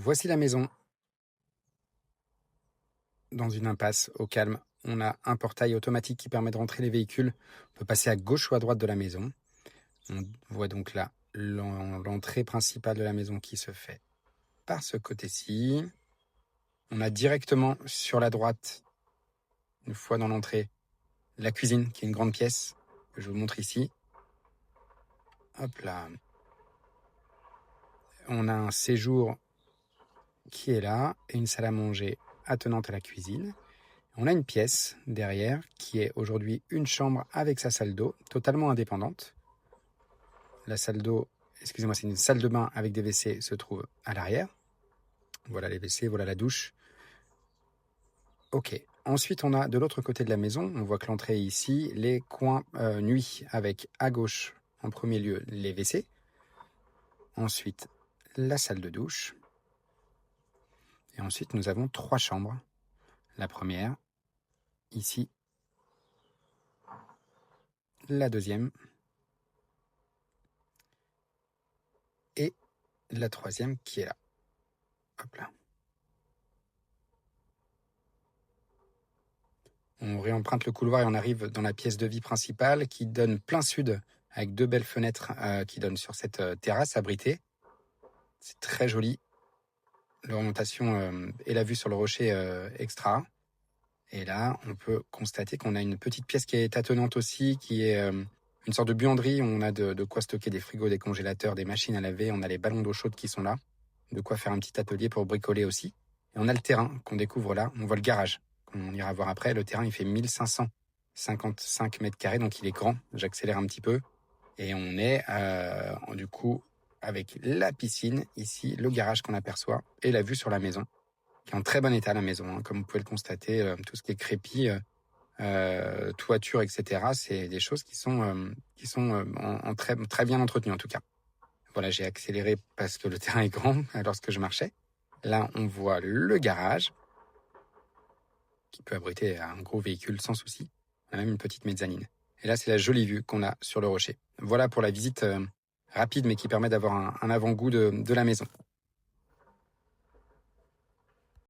Voici la maison dans une impasse au calme. On a un portail automatique qui permet de rentrer les véhicules. On peut passer à gauche ou à droite de la maison. On voit donc là l'entrée principale de la maison qui se fait par ce côté-ci. On a directement sur la droite, une fois dans l'entrée, la cuisine qui est une grande pièce que je vous montre ici. Hop là. On a un séjour qui est là et une salle à manger attenante à la cuisine. On a une pièce derrière qui est aujourd'hui une chambre avec sa salle d'eau, totalement indépendante. La salle d'eau, excusez-moi, c'est une salle de bain avec des WC se trouve à l'arrière. Voilà les WC, voilà la douche. Ok. Ensuite, on a de l'autre côté de la maison, on voit que l'entrée est ici, les coins nuit avec à gauche, en premier lieu, les WC. Ensuite, la salle de douche. Et ensuite, nous avons 3 chambres. La première, ici. La deuxième. Et la troisième qui est là. Hop là. On réemprunte le couloir et on arrive dans la pièce de vie principale qui donne plein sud avec 2 belles fenêtres qui donnent sur cette terrasse abritée. C'est très joli. L'orientation et la vue sur le rocher extra. Et là, on peut constater qu'on a une petite pièce qui est attenante aussi, qui est une sorte de buanderie. On a de quoi stocker des frigos, des congélateurs, des machines à laver. On a les ballons d'eau chaude qui sont là. De quoi faire un petit atelier pour bricoler aussi. Et on a le terrain qu'on découvre là. On voit le garage qu'on ira voir après. Le terrain, il fait 1555 mètres carrés, donc il est grand. J'accélère un petit peu. Et on est du coup avec la piscine, ici, le garage qu'on aperçoit et la vue sur la maison, qui est en très bon état, la maison. Hein. Comme vous pouvez le constater, tout ce qui est crépi, toiture, etc., c'est des choses qui sont en très, très bien entretenues en tout cas. Voilà, j'ai accéléré parce que le terrain est grand lorsque je marchais. Là, on voit le garage qui peut abriter un gros véhicule sans souci. On a même une petite mezzanine. Et là, c'est la jolie vue qu'on a sur le rocher. Voilà pour la visite rapide, mais qui permet d'avoir un avant-goût de la maison.